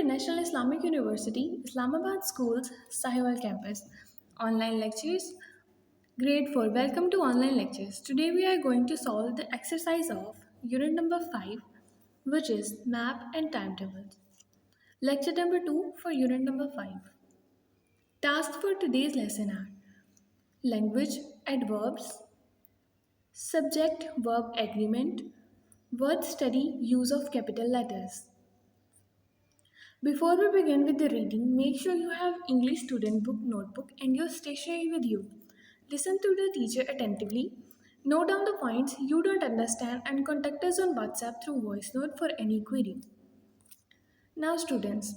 National Islamic University, Islamabad School's Sahiwal campus. Online lectures. Grade 4. Welcome to online lectures. Today we are going to solve the exercise of unit number 5, which is map and timetables. Lecture number 2 for unit number 5. Tasks for today's lesson are language, adverbs, subject verb agreement, word study, use of capital letters. Before we begin with the reading, make sure you have English student book, notebook and your stationery with you. Listen to the teacher attentively. Note down the points you don't understand and contact us on WhatsApp through voice note for any query. Now students,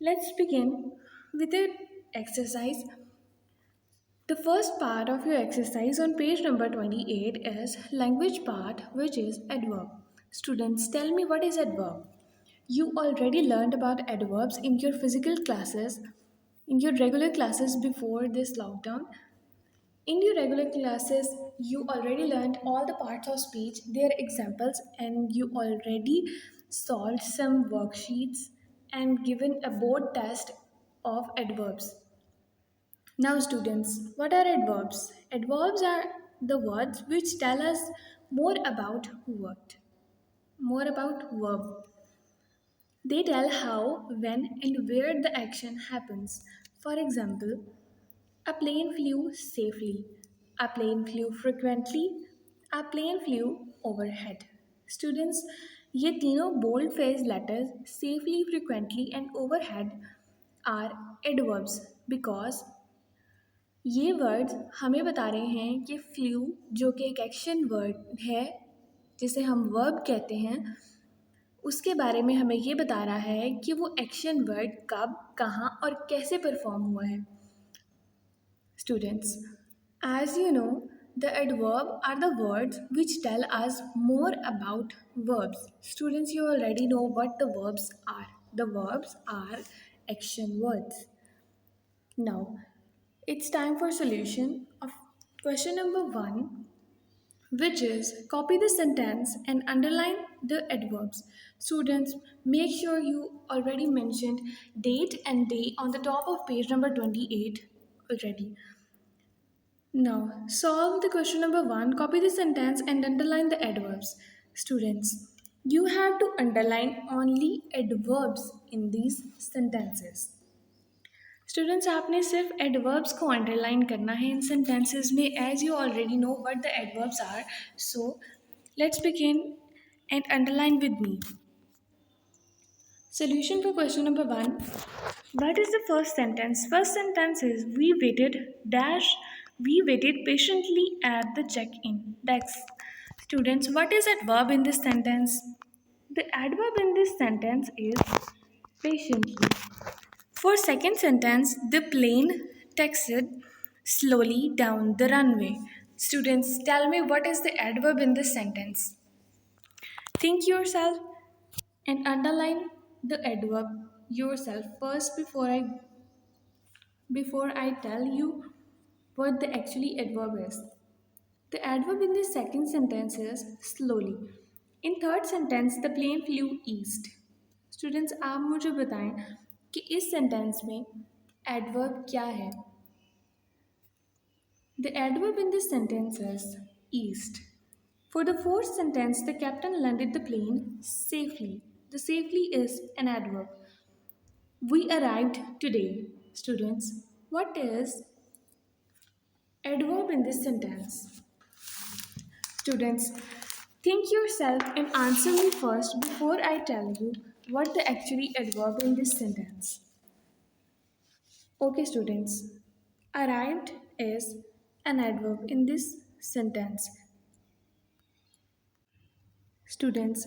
let's begin with the exercise. The first part of your exercise on page number 28 is language part, which is adverb. Students, tell me what is adverb? You already learned about adverbs in your physical classes, in your regular classes before this lockdown. In your regular classes, you already learned all the parts of speech, their examples, and you already solved some worksheets and given a board test of adverbs. Now, students, what are adverbs? Adverbs are the words which tell us more about what? More about verb. They tell how, when, and where the action happens. For example, a plane flew safely, a plane flew frequently, a plane flew overhead. Students, ये तीनों bold phrase letters safely, frequently and overhead are adverbs because ये words हमें बता रहे हैं कि flu जो कि एक एक्शन वर्ड है जिसे हम वर्ब कहते हैं उसके बारे में हमें ये बता रहा है कि वो एक्शन वर्ड कब कहाँ और कैसे परफॉर्म हुआ है students as you know the adverb are the words which tell us more about verbs students you already know what the verbs are the verbs are action words now it's time for solution of question number 1 which is copy the sentence and underline the adverbs. Students, make sure you already mentioned date and day on the top of page number 28 already. Now, solve the question number 1, copy the sentence and underline the adverbs. Students, you have to underline only adverbs in these sentences. Students आपने सिर्फ adverbs को underline करना है इन sentences में as you already know what the adverbs are so let's begin and underline with me solution for question number 1 what is the first sentence is we waited patiently at the check-in desk students what is adverb in this sentence the adverb in this sentence is patiently. For second sentence, the plane taxied slowly down the runway. Students, tell me what is the adverb in this sentence. Think yourself and underline the adverb yourself first before I tell you what the actually adverb is. The adverb in the second sentence is slowly. In third sentence, the plane flew east. Students आप मुझे बताएं कि इस sentence में adverb क्या है the adverb in this sentence is east for the fourth sentence the captain landed the plane safely the safely is an adverb we arrived today students what is adverb in this sentence students think yourself and answer me first before I tell you what the actually adverb in this sentence. Okay, students, arrived is an adverb in this sentence. Students,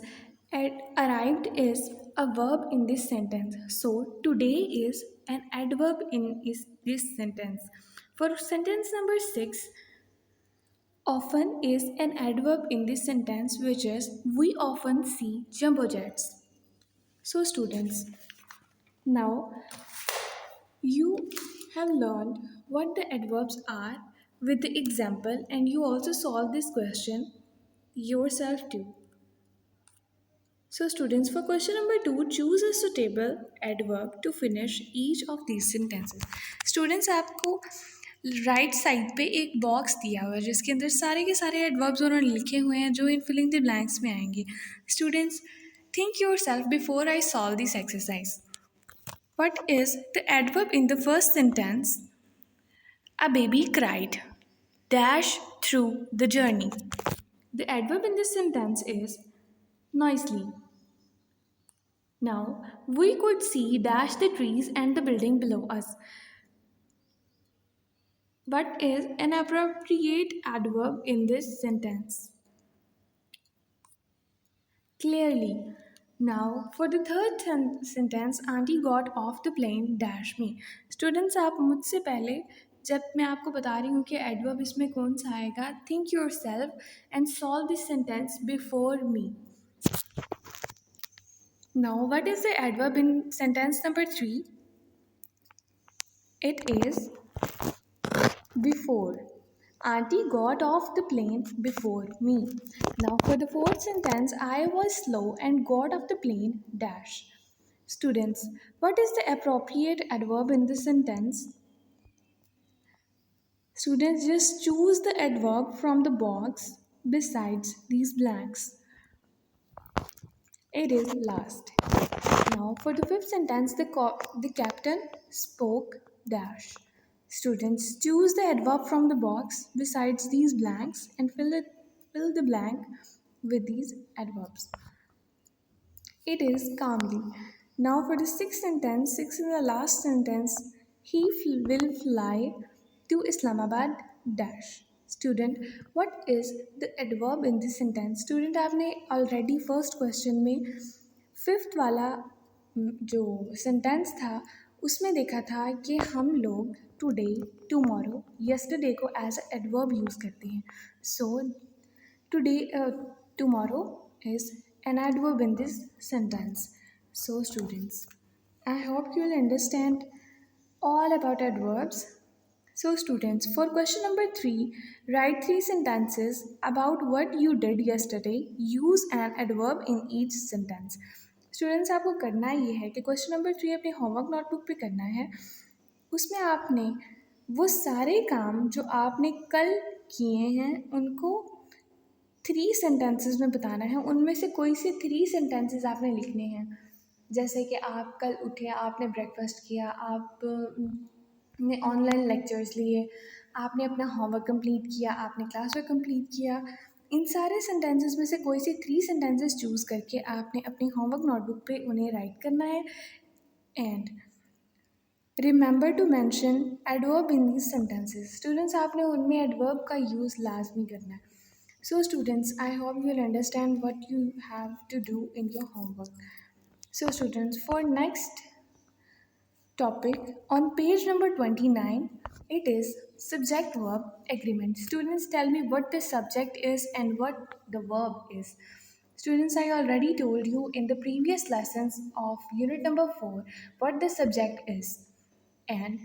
arrived is a verb in this sentence. So, today is an adverb in this sentence. For sentence number 6, often is an adverb in this sentence, which is we often see jumbo jets. So, students, now you have learned what the adverbs are with the example, and you also solve this question yourself too. So students, for question number 2, choose a suitable adverb to finish each of these sentences. Students, आपको right side पे एक box दिया हुआ है जिसके अंदर सारे के सारे एडवर्ब्स उन्होंने लिखे हुए हैं जो इन फिलिंग द ब्लैंक्स में आएंगे. Students, think yourself before I solve this exercise. What is the adverb in the first sentence? A baby cried. Dash through the journey. The adverb in this sentence is noisily. Now, we could see dash the trees and the building below us. What is an appropriate adverb in this sentence? Clearly. Now, for the third sentence, Auntie got off the plane dash me. Students, आप मुझसे पहले जब मैं आपको बता रही हूँ कि adverb इसमें कौन सा आएगा, think yourself and solve this sentence before me. Now, what is the adverb in sentence number 3? It is before. Auntie got off the plane before me. Now for the fourth sentence, I was slow and got off the plane dash. Students, what is the appropriate adverb in this sentence? Students, just choose the adverb from the box besides these blanks. It is last. Now for the fifth sentence, the captain spoke dash. Students, choose the adverb from the box besides these blanks and fill the blank with these adverbs. It is calmly. Now for the sixth sentence, sixth is the last sentence, he will fly to Islamabad dash. Student, what is the adverb in this sentence? Student, आपने already first question में fifth वाला जो sentence था उसमें देखा था कि हम लोग टुडे, टुमारो, यस्टरडे को एज अ एडवर्ब यूज़ करते हैं. So today, tomorrow is an adverb in this sentence. So students, I hope you will understand all about adverbs. So students, for question number 3, write 3 sentences about what you did yesterday. Use an adverb in each sentence. Students, आपको करना ये है कि question number 3 अपने homework notebook पे करना है. उसमें आपने वो सारे काम जो आपने कल किए हैं उनको 3 सेंटेंसेस में बताना है. उनमें से कोई से 3 सेंटेंसेस आपने लिखने हैं. जैसे कि आप कल उठे, आपने ब्रेकफास्ट किया, आपने ऑनलाइन लेक्चर्स लिए, आपने अपना होमवर्क कंप्लीट किया, आपने क्लास वर्क कंप्लीट किया. इन सारे सेंटेंसेस में से कोई से 3 सेंटेंसेस चूज़ करके आपने अपनी होमवर्क नोटबुक पे उन्हें राइट करना है. And remember to mention adverb in these sentences. Students, आपने उनमें एडवर्ब का यूज़ लाजमी करना है. So students, I hope you will understand what you have to do in your homework. So students, for next topic on page number 29, it is subject verb agreement. Students, tell me what the subject is and what the verb is. Students, I already told you in the previous lessons of unit number 4 what the subject is. And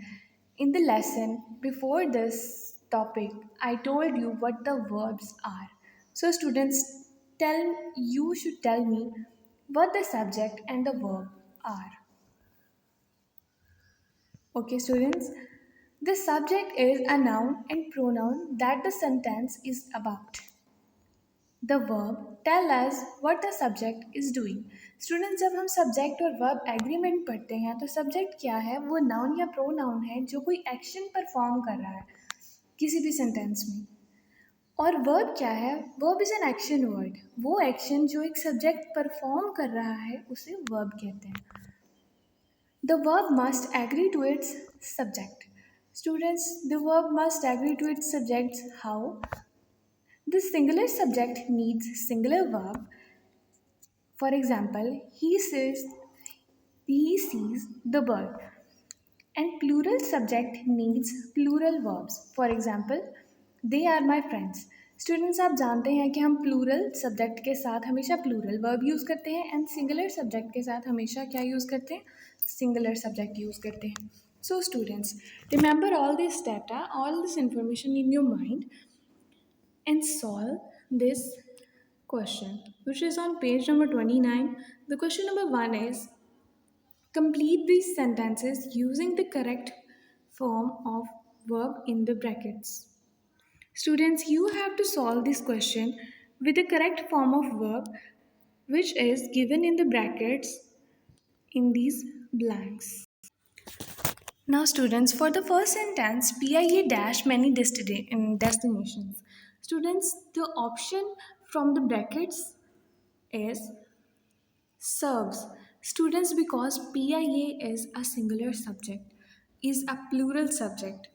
in the lesson before this topic, I told you what the verbs are. So students, you should tell me what the subject and the verb are. Okay students, the subject is a noun and pronoun that the sentence is about. The verb tell us what the subject is doing. Students, जब हम subject और verb agreement पढ़ते हैं तो subject क्या है? वो noun या pronoun है जो कोई action perform कर रहा है किसी भी sentence में. और verb क्या है? Verb is an action word. वो action जो एक subject perform कर रहा है उसे verb कहते हैं. The verb must agree to its subject. Students, the verb must agree to its subject. How? The singular subject needs singular verb. For example, he sees the bird. And plural subject needs plural verbs. For example, they are my friends. Students, आप जानते हैं कि हम plural subject के साथ हमेशा plural verb use करते हैं and singular subject के साथ हमेशा क्या यूज़ करते हैं? Singular subject यूज़ करते हैं. So students, remember all this data, all this information in your mind and solve this question, which is on page number 29. The question number 1 is, complete these sentences using the correct form of verb in the brackets. Students, you have to solve this question with the correct form of verb which is given in the brackets in these blanks. Now, students, for the first sentence, PIA dash many destinations. Students, the option from the brackets is serves. Students, because PIA is a singular subject, is a plural subject.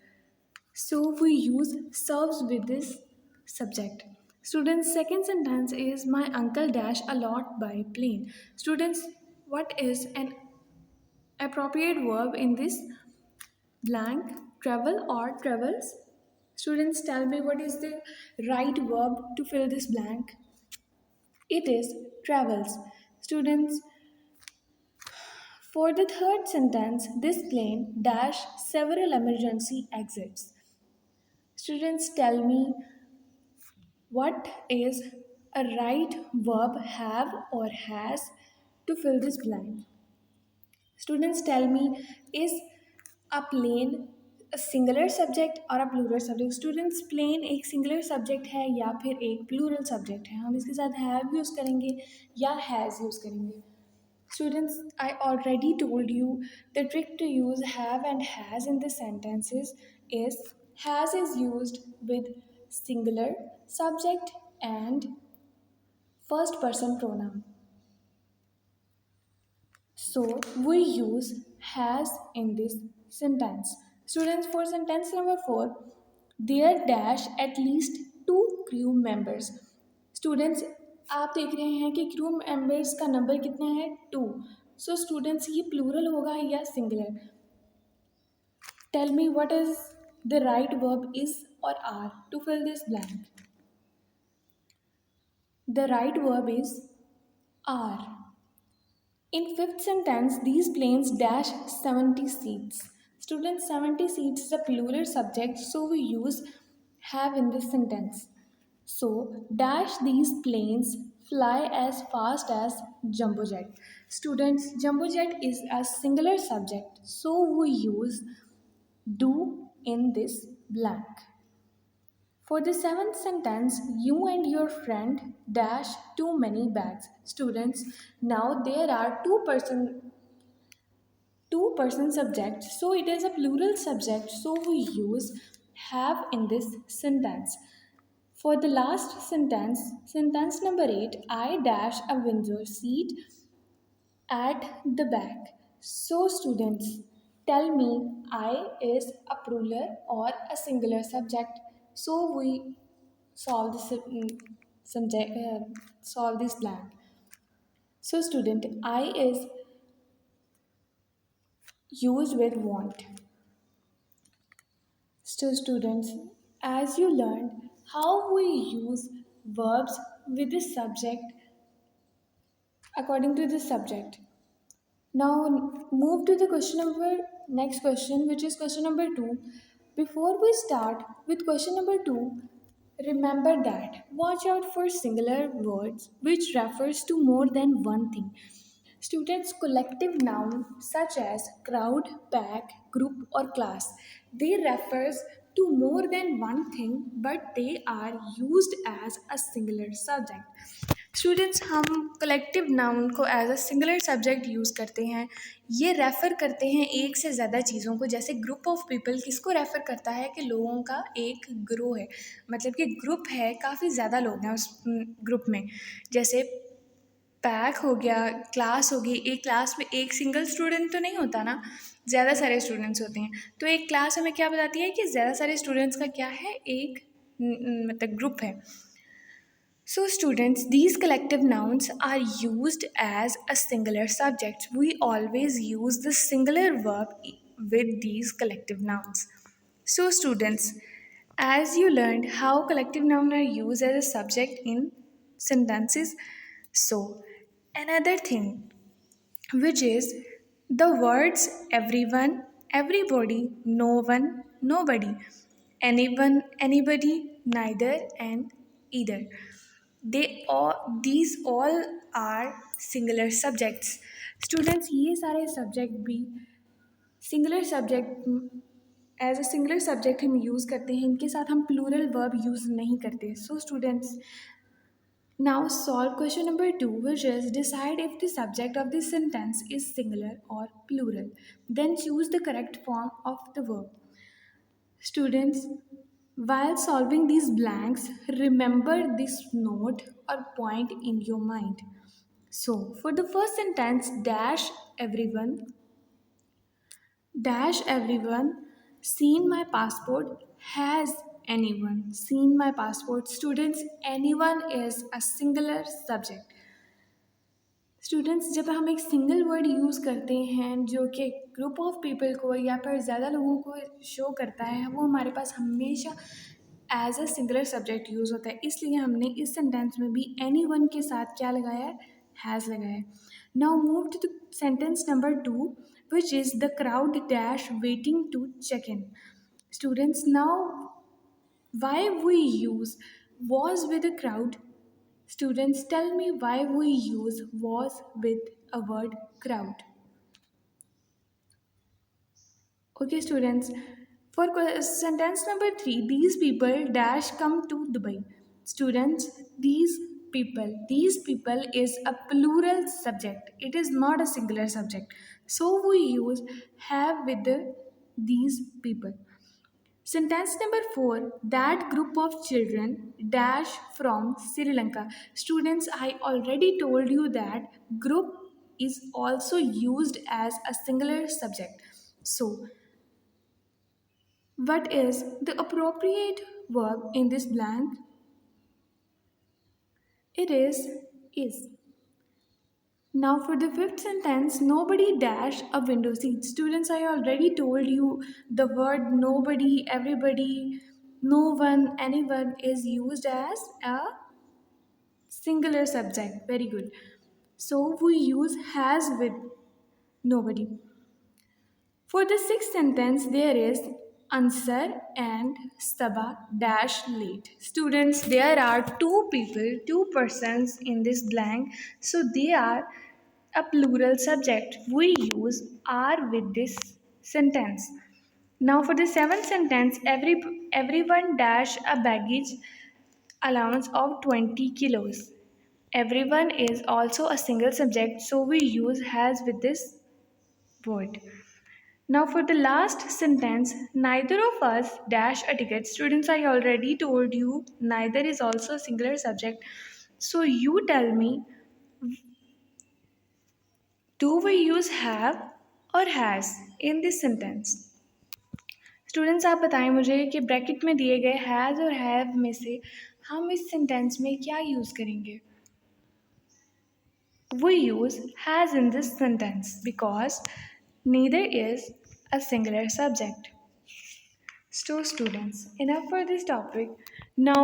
So we use serves with this subject. Students, second sentence is my uncle dash a lot by plane. Students, what is an appropriate verb in this blank? Travel or travels? Students, tell me what is the right verb to fill this blank? It is travels. Students, for the third sentence, this plane dash several emergency exits. Students, tell me what is a right verb have or has to fill this blank? Students, tell me, is a plane a singular subject और a plural subject? Students, plane एक singular subject है या फिर एक plural subject है? हम इसके साथ हैव यूज़ करेंगे या हैज़ यूज़ करेंगे? Students, I already told you the trick to use have and has in the sentences is has is used with singular subject and first person pronoun. So we use has in this sentence. Students, for sentence number 4, there dash at least 2 crew members. Students, आप देख रहे हैं कि crew members का number कितना है? 2. So students, ये plural होगा या singular? Tell me what is the right verb is और are to fill this blank. The right verb is are. In fifth sentence, these planes dash 70 seats. Students, 70 seats is a plural subject, so we use have in this sentence. So, dash these planes fly as fast as jumbo jet. Students, jumbo jet is a singular subject, so we use do in this blank. For the seventh sentence, you and your friend dash too many bags. Students, now there are two person subject, so it is a plural subject, so we use have in this sentence. For the last sentence, sentence number 8, I dash a window seat at the back. So students, tell me, I is a plural or a singular subject. So we solve solve this blank. So student, I is used with want. So students, as you learned how we use verbs with the subject according to the subject. Now move to the next question, which is question number 2. Before we start with question number 2, remember that watch out for singular words which refers to more than one thing. Students, collective noun such as crowd, pack, group or class, they refers to more than one thing but they are used as a singular subject. Students, हम collective noun को as a singular subject use करते हैं. ये refer करते हैं एक से ज़्यादा चीज़ों को. जैसे ग्रुप ऑफ पीपल किसको रेफ़र करता है? कि लोगों का एक ग्रोह है, मतलब कि ग्रुप है, काफ़ी ज़्यादा लोग हैं उस ग्रुप में. जैसे पैक हो गया, क्लास होगी. एक क्लास में एक सिंगल स्टूडेंट तो नहीं होता ना, ज़्यादा सारे स्टूडेंट्स होते हैं. तो एक क्लास हमें क्या बताती है? कि ज़्यादा सारे स्टूडेंट्स का क्या है? एक मतलब ग्रुप है. So students, these collective nouns are used as a singular subject. We always use the singular verb with these collective nouns. So students, as you learned how collective nouns are used as a subject in sentences, so another thing which is the words everyone, everybody, no one, nobody, anyone, anybody, neither and either. these all are singular subjects. Students, ये सारे subject भी singular subject as a singular subject हम use करते हैं, इनके साथ हम plural verb use नहीं करते. So students, now solve question number 2, which is decide if the subject of the sentence is singular or plural. Then choose the correct form of the verb. Students, while solving these blanks, remember this note or point in your mind. So, for the first sentence, dash everyone, seen my passport, has anyone seen my passport. Students, anyone is a singular subject. Students, जब हम एक single word use करते हैं जो कि group of people को या फिर ज़्यादा लोगों को शो करता है, वो हमारे पास हमेशा as a singular subject use होता है. इसलिए हमने इस सेंटेंस में भी एनी वन के साथ क्या लगाया है, हैज़ लगाया है. Now move to the sentence number 2, which is the crowd dash waiting to check in. Students, now why we use was with a crowd. Students, tell me why we use was with a word crowd. Okay, students, for sentence number 3, these people dash come to Dubai. Students, these people is a plural subject. It is not a singular subject. So we use have with these people. Sentence number 4, that group of children dash from Sri Lanka. Students, I already told you that group is also used as a singular subject. So, what is the appropriate verb in this blank? It is. Now for the fifth sentence, nobody dash a window seat. Students, I already told you the word nobody, everybody, no one, anyone is used as a singular subject. Very good. So we use has with nobody. For the sixth sentence, there is Ansar and Saba dash late. Students, there are two people, two persons in this blank. So they are a plural subject. We use are with this sentence. Now for the seventh sentence, everyone dash a baggage allowance of 20 kilos. Everyone is also a single subject, so we use has with this word. Now for the last sentence, neither of us dash a ticket. Students, I already told you neither is also a singular subject. So you tell me, do we use have or has in this sentence? Students, आप बताएं मुझे कि bracket में दिए गए has और have में से हम इस सेंटेंस में क्या यूज़ करेंगे? We use has in this sentence because neither is a singular subject. So students, enough for this topic. Now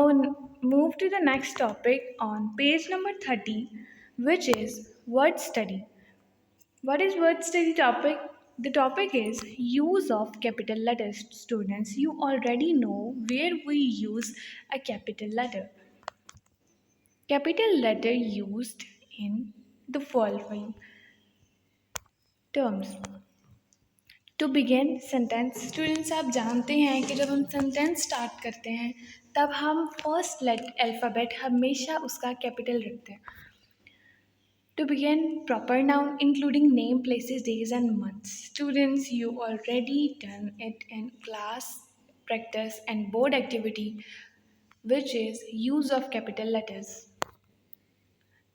move to the next topic on page number 30, which is word study. What is word study topic? The topic is use of capital letters. Students, you already know where we use a capital letter. Capital letter used in the following terms. To begin sentence, students, आप जानते हैं कि जब हम sentence start करते हैं तब हम फर्स्ट अल्फ़ाबेट हमेशा उसका कैपिटल रखते हैं. To begin, proper noun including name, places, days and months. Students, you already done it in class practice and board activity, which is use of capital letters.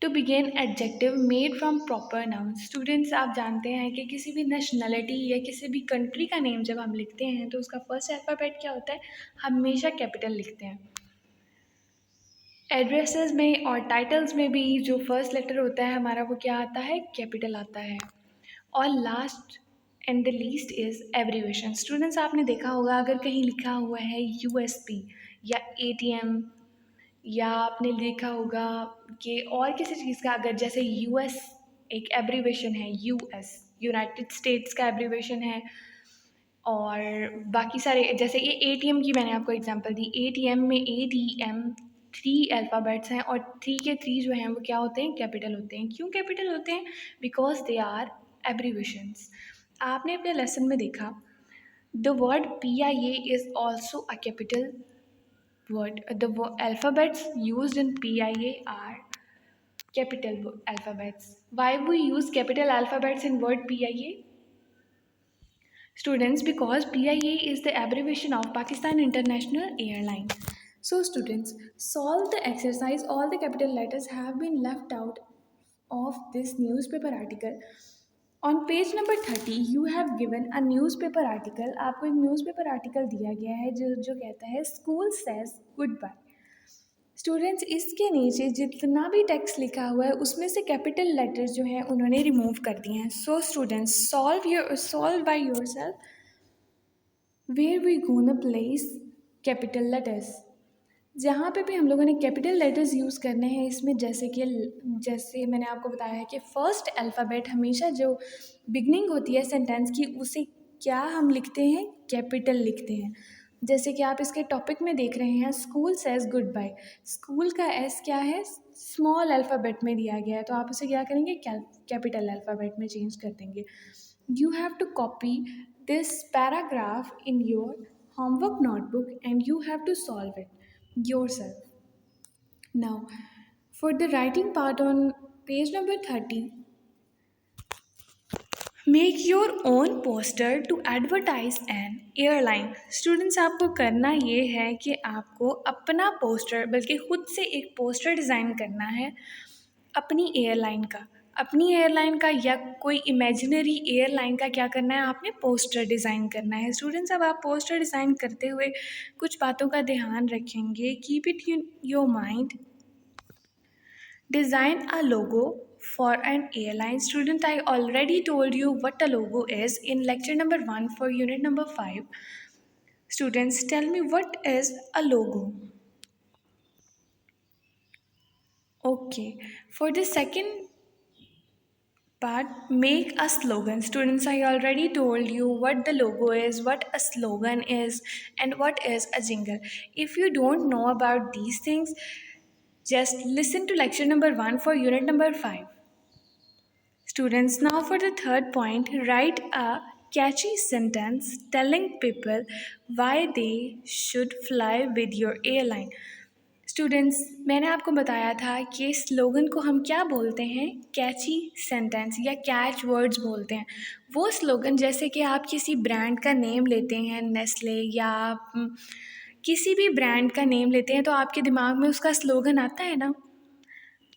To begin, adjective made from proper noun. Students, आप जानते हैं कि किसी भी nationality या किसी भी country का नेम जब हम लिखते हैं तो उसका फर्स्ट अल्फ़ाबेट क्या होता है, हमेशा कैपिटल लिखते हैं. एड्रेसेस में और टाइटल्स में भी जो फर्स्ट लेटर होता है हमारा वो क्या आता है, कैपिटल आता है. और last and the least is abbreviation. Students, आपने देखा होगा अगर कहीं लिखा हुआ है यूएसपी या एटीएम, या आपने देखा होगा कि और किसी चीज़ का अगर जैसे यूएस एक एब्रीवेशन है, यूएस यूनाइटेड स्टेट्स का एब्रीवेशन है, और बाकी सारे जैसे ये एटीएम की मैंने आपको एग्जांपल दी, एटीएम में एटीएम थ्री अल्फ़ाबेट्स हैं और थ्री के थ्री जो हैं वो क्या होते हैं, कैपिटल होते हैं। क्यों कैपिटल होते हैं? Because they are abbreviations. आपने अपने लेसन में देखा the word PIA is also a capital word. The alphabets used in PIA are capital alphabets. Why we use capital alphabets in word PIA? Students, because PIA is the abbreviation of Pakistan International Airlines. So students, solve the exercise. All the capital letters have been left out of this newspaper article. On page number 30 you have given a newspaper article. आपको एक newspaper article दिया गया है जो कहता है school says goodbye. Students, इसके नीचे जितना भी टेक्स्ट लिखा हुआ है उसमें से कैपिटल लेटर्स जो हैं उन्होंने रिमूव कर दिए हैं. So students, solve by yourself where we gonna place capital letters. जहाँ पे भी हम लोगों ने कैपिटल लेटर्स यूज़ करने हैं इसमें, जैसे मैंने आपको बताया है कि फ़र्स्ट अल्फ़ाबेट हमेशा जो बिगनिंग होती है सेंटेंस की उसे क्या हम लिखते हैं, कैपिटल लिखते हैं. जैसे कि आप इसके टॉपिक में देख रहे हैं school says good bye. School का एस क्या है, स्मॉल अल्फ़ाबेट में दिया गया है, तो आप उसे क्या करेंगे, कैपिटल अल्फ़ाबेट में चेंज कर देंगे. You have to copy this paragraph in your homework notebook and you have to solve it yourself. Now, for the writing part on page number 30, make your own poster to advertise an airline. Students, आपको करना ये है कि आपको अपना poster, बल्कि खुद से एक पोस्टर डिज़ाइन करना है अपनी एयरलाइन का. अपनी एयरलाइन का या कोई इमेजिनरी एयरलाइन का क्या करना है, आपने पोस्टर डिज़ाइन करना है. स्टूडेंट्स, अब आप पोस्टर डिज़ाइन करते हुए कुछ बातों का ध्यान रखेंगे. Keep it in your mind. Design a logo for an airline. Student, I already told you what a logo is in lecture number 1 for unit number 5. Students, tell me what is a logo. Okay, for the second part, make a slogan. Students, I already told you what the logo is, what a slogan is, and what is a jingle. If you don't know about these things, just listen to lecture number 1 for unit number 5. Students, now for the third point, write a catchy sentence telling people why they should fly with your airline. Students, मैंने आपको बताया था कि slogan को हम क्या बोलते हैं, कैची सेंटेंस या कैच वर्ड्स बोलते हैं. वो स्लोगन जैसे कि आप किसी ब्रांड का नेम लेते हैं, नेस्ले, या आप किसी भी ब्रांड का नेम लेते हैं तो आपके दिमाग में उसका स्लोगन आता है ना.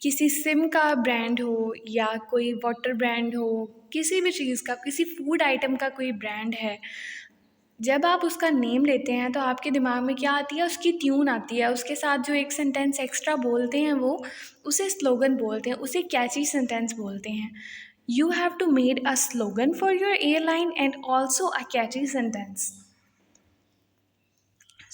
किसी सिम का ब्रांड हो या कोई वाटर ब्रांड हो, किसी भी चीज़ का, किसी फूड आइटम का कोई ब्रांड है, जब आप उसका नेम लेते हैं तो आपके दिमाग में क्या आती है, उसकी ट्यून आती है. उसके साथ जो एक सेंटेंस एक्स्ट्रा बोलते हैं वो उसे स्लोगन बोलते हैं, उसे कैची सेंटेंस बोलते हैं. You have to made a slogan for your airline and also a catchy sentence.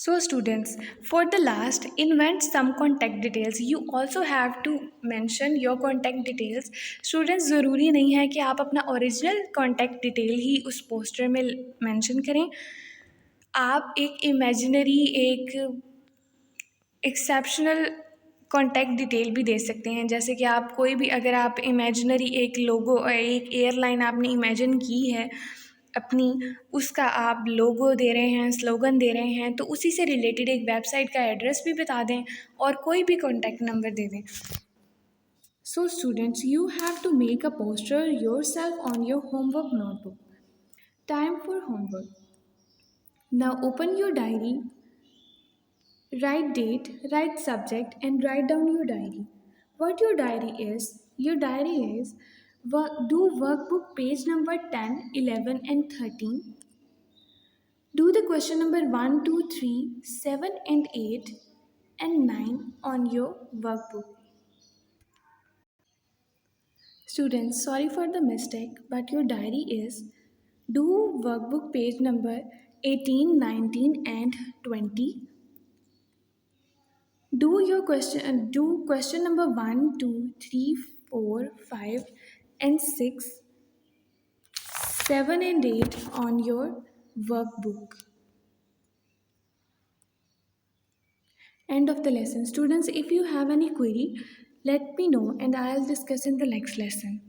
So students, for the last, invent some contact details. You also have to mention your contact details. Students, ज़रूरी नहीं है कि आप अपना original contact detail ही उस poster में mention करें. आप एक इमेजिनरी, एक एक्सेप्शनल कॉन्टैक्ट डिटेल भी दे सकते हैं. जैसे कि आप कोई भी, अगर आप इमेजिनरी एक लोगो, एक एयरलाइन आपने इमेजिन की है अपनी, उसका आप लोगो दे रहे हैं, स्लोगन दे रहे हैं, तो उसी से रिलेटेड एक वेबसाइट का एड्रेस भी बता दें और कोई भी कॉन्टैक्ट नंबर दे दें. So students, you have to make a poster yourself on your homework notebook. Time for homework. Now open your diary. Write date, write subject, and write down your diary. What your diary is do workbook page number 10, 11, and 13. Do the question number 1, 2, 3, 7, and 8, and 9 on your workbook. Students, sorry for the mistake, but your diary is do workbook page number 18, 19, and 20. Do question number 1, 2, 3, 4, 5, and 6, 7, and 8 on your workbook. end of the lesson. Students, if you have any query, let me know and I'll discuss in the next lesson.